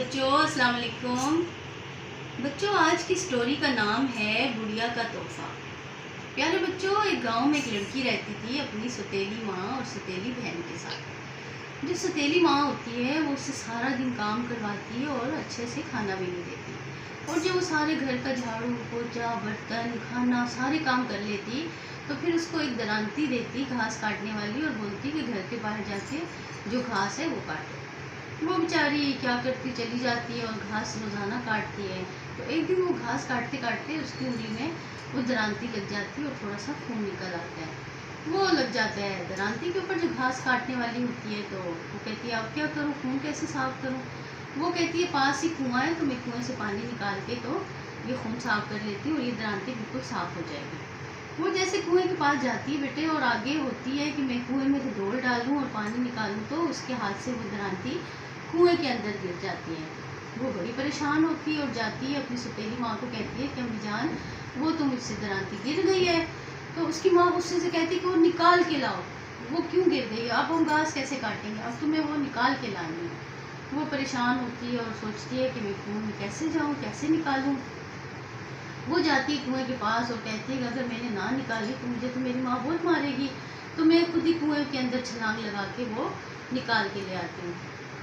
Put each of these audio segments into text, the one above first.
बच्चों अस्सलाम वालेकुम। बच्चों आज की स्टोरी का नाम है बुढ़िया का तोहफा। प्यारे बच्चों, एक गांव में एक लड़की रहती थी अपनी सौतेली माँ और सौतेली बहन के साथ। जो सौतेली माँ होती है वो उससे सारा दिन काम करवाती है और अच्छे से खाना भी नहीं देती। और जब वो सारे घर का झाड़ू पोछा बर्तन खाना सारे काम कर लेती तो फिर उसको एक दरांती देती घास काटने वाली और बोलती कि घर के बाहर जाके जो घास है वो काटो। वो बेचारी क्या करती, चली जाती है और घास रोज़ाना काटती है। तो एक दिन वो घास काटते काटते उसकी उंगली में वो दरांती लग जाती है और थोड़ा सा खून निकल आता है। वो लग जाता है दरांती के ऊपर जो घास काटने वाली होती है। तो वो कहती है अब क्या करूँ, खून कैसे साफ करूँ। वो कहती है पास ही कुआं है तो मैं कुएं से पानी निकाल के तो ये खून साफ कर लेती हूँ और ये दरांती बिल्कुल साफ हो जाएगी। वो जैसे कुएं के पास जाती है बेटे और आगे होती है कि मैं कुएं में से डोल डालूं और पानी निकालूं, तो उसके हाथ से वो दरांती कुएं के अंदर गिर जाती है। वो बड़ी परेशान होती है और जाती है अपनी सौतेली माँ को कहती है कि अम्मी जान वो तो मुझसे दरांती गिर गई है। तो उसकी माँ गुस्से से कहती है कि वो निकाल के लाओ, वो क्यों गिर गई, अब हम घास कैसे काटेंगे, अब तुम्हें वो निकाल के लानी है। वो परेशान होती है और सोचती है कि मैं कुएं में कैसे जाऊँ, कैसे निकालूँ। वो जाती है कुएं के पास और कहती है कि अगर मैंने ना निकाली तो मुझे तो मेरी माँ बहुत मारेगी, तो मैं खुद ही कुएं के अंदर छलांग लगा के वो निकाल के ले आती हूँ।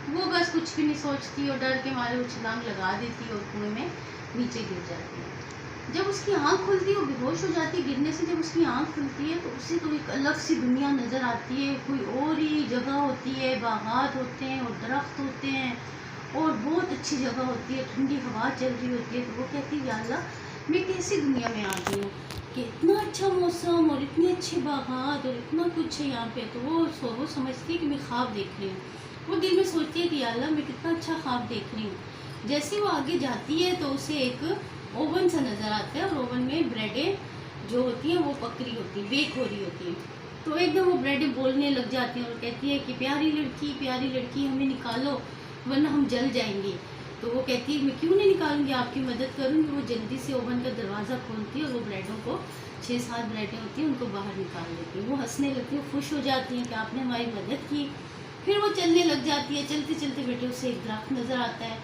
वो बस कुछ भी नहीं सोचती और डर के मारे वो छलांग लगा देती है और कुएं में नीचे गिर जाती है। जब उसकी आंख खुलती है वो बेहोश हो जाती है। गिरने से जब उसकी आंख खुलती है तो उसे तो एक अलग सी दुनिया नज़र आती है। कोई और ही जगह होती है, बागात होते हैं और दरख्त होते हैं और बहुत अच्छी जगह होती है, ठंडी हवा चल रही होती है। तो वो कहती है या अल्लाह मैं कैसी दुनिया में आ गई हूँ कि इतना अच्छा मौसम और इतने अच्छे बागात और इतना कुछ है यहाँ पे। तो वो समझती है कि मैं ख्वाब देख रही हूँ। वो दिल में सोचती है कि या अल्लाह मैं कितना अच्छा ख्वाब देख रही हूँ। जैसे वो आगे जाती है तो उसे एक ओवन सा नज़र आता है और ओवन में ब्रेडें जो होती हैं वो पक रही होती है, बेक हो रही होती है। तो एकदम वो ब्रेडें बोलने लग जाती हैं और कहती है कि प्यारी लड़की हमें निकालो वरना हम जल जाएंगे। तो वो कहती है मैं क्यों नहीं निकालूंगी, आपकी मदद करूंगी। वो जल्दी से ओवन का दरवाज़ा खोलती है और वो ब्रेडों को 6-7 ब्रेडें होती हैं उनको बाहर निकाल देती है। वो हंसने लगती है, खुश हो जाती हैं कि आपने हमारी मदद की। फिर वो चलने लग जाती है। चलते चलते बेटे उसे एक दरख्त नज़र आता है।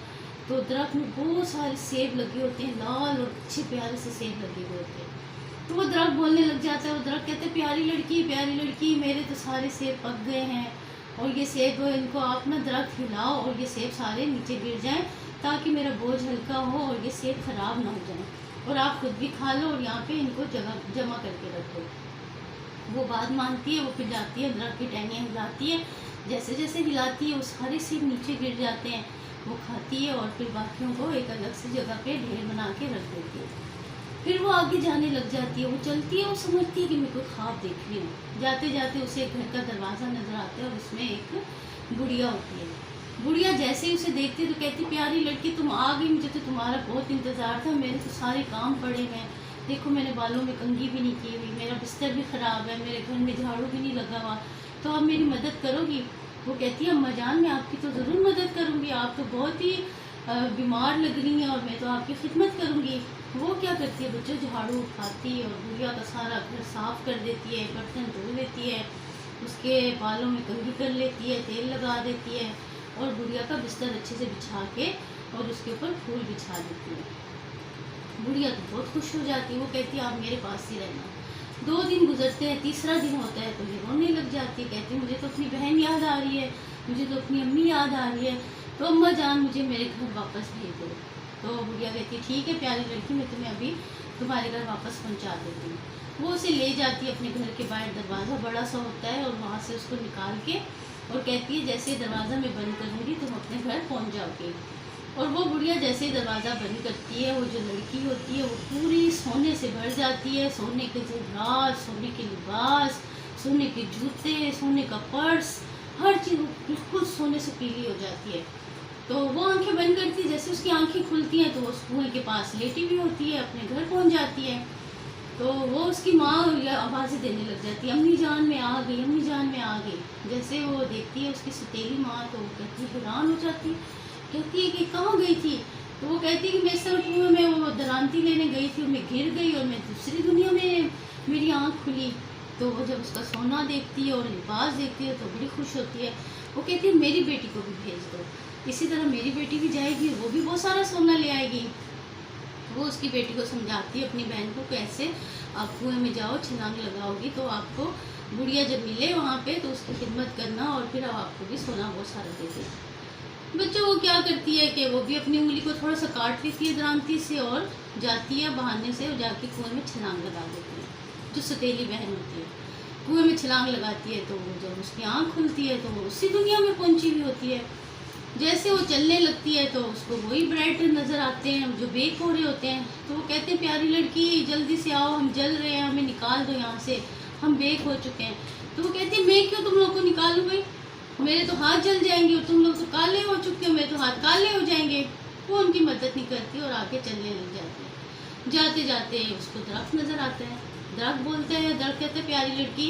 तो दरख्त में बहुत सारे सेब लगे होते हैं, लाल और अच्छे प्यारे से सेब लगे हुए होते हैं। तो वो दरख्त बोलने लग जाता है। वो दरख्त कहते हैं प्यारी लड़की मेरे तो सारे सेब पक गए हैं और ये सेब इनको आप ना दरख्त हिलाओ और ये सेब सारे नीचे गिर जाएं ताकि मेरा बोझ हल्का हो और ये सेब खराब ना हो जाए और आप खुद भी खा लो और यहाँ पे इनको जगह जमा करके रखो। वो बात मानती है। वो फिर जाती है दरख्त की टहनियाँ हिलाती है। जैसे जैसे हिलाती है वो सारे सेब नीचे गिर जाते हैं। वो खाती है और फिर बाकियों को एक अलग सी जगह पे ढेर बना के रख देती है। फिर वो आगे जाने लग जाती है। वो चलती है, वो समझती है कि मैं कोई ख्वाब देख रही हूँ। जाते जाते उसे एक घर का दरवाज़ा नज़र आता है और उसमें एक गुड़िया होती है। गुड़िया जैसे ही उसे देखती है तो कहती प्यारी लड़की तुम आ गई, मुझे तो तुम्हारा बहुत इंतज़ार था, मेरे तो सारे काम पड़े हैं, देखो मैंने बालों में कंघी भी नहीं की हुई, मेरा बिस्तर भी ख़राब है, मेरे घर में झाड़ू भी नहीं लगा हुआ, तो आप मेरी मदद करोगी। वो कहती है अम्मा जान मैं आपकी तो ज़रूर मदद करूँगी, आप तो बहुत ही बीमार लग रही हैं और मैं तो आपकी खिदमत करूँगी। वो क्या करती है बच्चों, झाड़ू उठाती है और गुड़िया का सारा घर साफ़ कर देती है, बर्तन धो लेती है, उसके बालों में कंघी कर लेती है, तेल लगा देती है और गुड़िया का बिस्तर अच्छे से बिछा के और उसके ऊपर फूल बिछा देती है। गुड़िया तो बहुत खुश हो जाती है। वो कहती है आप मेरे पास ही रहना। 2 दिन गुजरते हैं, तीसरा दिन होता है तो ये रोने लग जाती है। कहती है मुझे तो अपनी बहन याद आ रही है, मुझे तो अपनी अम्मी याद आ रही है, तो अम्मा जान मुझे मेरे घर वापस भेज दो। तो गुड़िया कहती है ठीक है प्यारी लड़की, मैं तुम्हें अभी तुम्हारे घर वापस पहुँचा देती हूँ। वो उसे ले जाती है अपने घर के बाहर, दरवाज़ा बड़ा सा होता है और वहाँ से उसको निकाल के और कहती है जैसे दरवाज़ा मैं बंद करूँगी तुम अपने घर पहुँच जाओगी। और वो बुढ़िया जैसे ही दरवाज़ा बंद करती है, वो जो लड़की होती है वो पूरी सोने से भर जाती है। सोने के जेवरात, सोने के लिबास, सोने के जूते, सोने का पर्स, हर चीज़ बिल्कुल सोने से पीली हो जाती है। तो वो आंखें बंद करती है। जैसे उसकी आंखें खुलती हैं तो वो उस कुएं के पास लेटी भी होती है, अपने घर पहुँच जाती है। तो वो उसकी माँ आवाज़ें देने लग जाती है अम्मी जान मैं आ गई, अम्मी जान मैं आ गई। जैसे वो देखती है उसकी सौतेली माँ तो वो कहती है हैरान हो जाती है, कहती है कि कहाँ गई थी। तो वो कहती है कि मैं सब कुएं में वो दरांती लेने गई थी और मैं गिर गई और मैं दूसरी दुनिया में मेरी आँख खुली। तो वो जब उसका सोना देखती है और लिबास देखती है तो बड़ी खुश होती है। वो कहती है मेरी बेटी को भी भेज दो। इसी तरह मेरी बेटी भी जाएगी, वो भी बहुत सारा सोना ले आएगी। वो उसकी बेटी को समझाती है, अपनी बहन को, कैसे आप कुएं में जाओ, छलांग लगाओगी तो आपको बुढ़िया जब मिले वहाँ पे तो उसकी खिदमत करना और फिर आपको भी सोना बहुत सारा दे दे। बच्चों वो क्या करती है कि वो भी अपनी उंगली को थोड़ा सा काट लेती है दरांती से और जाती है बहाने से और जाके कुएं में छलांग लगा देती है। जो सतीली बहन होती है कुएं में छलांग लगाती है तो जब उसकी आँख खुलती है तो वो उसी दुनिया में पहुंची हुई होती है। जैसे वो चलने लगती है तो उसको वही ब्राइट नज़र आते हैं जो बेक हो रहे होते हैं। तो वो कहते हैं, प्यारी लड़की जल्दी से आओ, हम जल रहे हैं, हमें निकाल दो यहाँ से, हम बेक हो चुके हैं। तो वो कहती है, मैं क्यों तुम लोग को निकालूँ भाई, मेरे तो हाथ जल जाएंगे और तुम लोग तो काले हो चुके हो, मेरे तो हाथ काले हो जाएंगे। वो उनकी मदद नहीं करती और आगे चलने लग जाती है। जाते जाते उसको दरख्त नज़र आता है। दरख्त बोलते हैं, दरख्त कहते हैं, प्यारी लड़की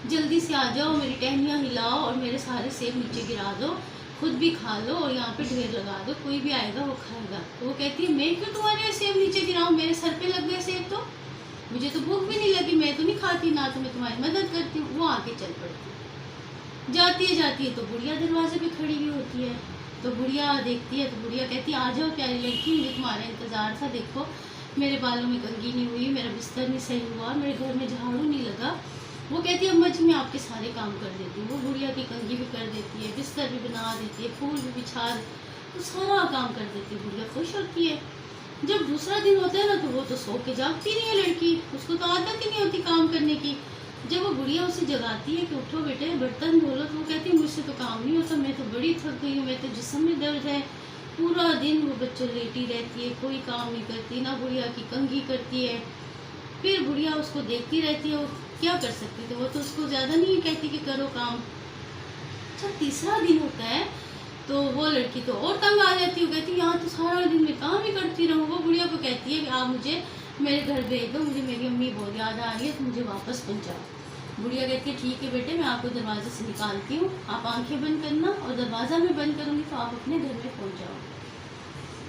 जल्दी से आ जाओ, मेरी टहनियाँ हिलाओ और मेरे सारे सेब नीचे गिरा दो, खुद भी खा लो और यहाँ पे ढेर लगा दो, कोई भी आएगा वो खाएगा। तो वो कहती है, मैं क्यों तुम्हारे सेब नीचे गिराऊँ, मेरे सर पे लग गए सेब तो मुझे तो भूख भी नहीं लगी, मैं तो नहीं खाती, ना तो मैं तुम्हारी मदद करती हूँ। वो आगे चल पड़ती है। जाती है तो बुढ़िया दरवाजे पे खड़ी हुई होती है। तो बुढ़िया देखती है तो बुढ़िया कहती है, आ जाओ प्यारी लड़की, मुझे तुम्हारा इंतज़ार था, देखो मेरे बालों में कंघी नहीं हुई, मेरा बिस्तर नहीं सही हुआ, मेरे घर में झाड़ू नहीं लगा। वो कहती है, अम्मा जी मैं आपके सारे काम कर देती हूँ। वो बुढ़िया की कंघी भी कर देती है, बिस्तर भी बना देती है, फूल भी बिछा, तो सारा काम कर देती है। बुढ़िया खुश होती है। जब दूसरा दिन होता है ना तो वो तो सो के जागती नहीं है लड़की, उसको तो आदत ही नहीं होती काम करने की। जब वो बुढ़िया उसे जगाती है कि उठो बेटे बर्तन धो लो, तो वो कहती है, मुझसे तो काम नहीं होता, मैं तो बड़ी थक गई हूँ, मैं तो जिस्म में दर्द है। पूरा दिन वो बच्चों लेटी रहती है, कोई काम नहीं करती, ना बुढ़िया की कंघी करती है। फिर बुढ़िया उसको देखती रहती है, वो क्या कर सकती थी, वो तो उसको ज़्यादा नहीं कहती कि करो काम। जब तीसरा दिन होता है तो वो लड़की तो और तंग आ जाती है, कहती है, यहाँ तो सारा दिन मैं काम ही करती रहूँ। वो बुढ़िया को कहती है कि आप मुझे मेरे घर भेज दो, मुझे मेरी अम्मी बहुत याद आ रही है, तो मुझे वापस पहुँचाओ। बुढ़िया कहती है, ठीक है बेटे, मैं आपको दरवाजे से निकालती हूँ, आप आंखें बंद करना और दरवाज़ा मैं बंद करूँगी तो आप अपने घर में पहुँच जाओ।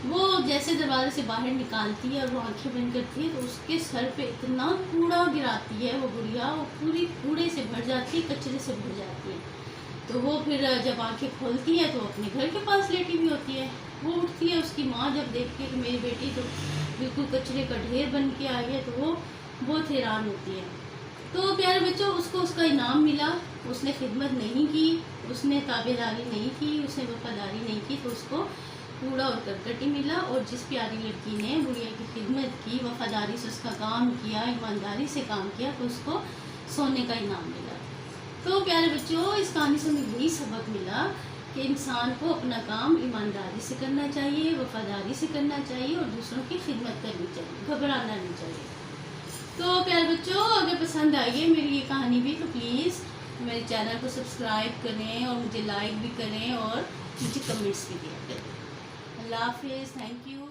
वो जैसे दरवाजे से बाहर निकालती है और वो आंखें बंद करती है तो उसके सर पे इतना कूड़ा गिराती है वो बुढ़िया, वो पूरी कूड़े से भर जाती है, कचरे से भर जाती है। तो वो फिर जब आंखें खोलती है तो अपने घर के पास लेटी हुई होती है। वो उठती है, उसकी माँ जब देखती है कि मेरी बेटी तो बिल्कुल कचरे का ढेर बन के आई है तो वो बहुत हैरान होती है। तो प्यारे बच्चों, उसको उसका इनाम मिला, उसने खिदमत नहीं की, उसने ताबेदारी नहीं की, उसने वफादारी नहीं की, तो उसको कूड़ा और करकट ही मिला। और जिस प्यारी लड़की ने बुढ़िया की खिदमत की, वफादारी से उसका काम किया, ईमानदारी से काम किया, तो उसको सोने का इनाम मिला। तो प्यारे बच्चों, इस कहानी से हमें यही सबक मिला कि इंसान को अपना काम ईमानदारी से करना चाहिए, वफादारी से करना चाहिए और दूसरों की खिदमत करनी चाहिए, घबराना नहीं चाहिए। तो प्यारे बच्चों, अगर पसंद आई है मेरी ये कहानी भी तो प्लीज़ मेरे चैनल को सब्सक्राइब करें और मुझे लाइक भी करें और मुझे कमेंट्स भी दिया करें। अल्लाह हाफिज़, थैंक यू।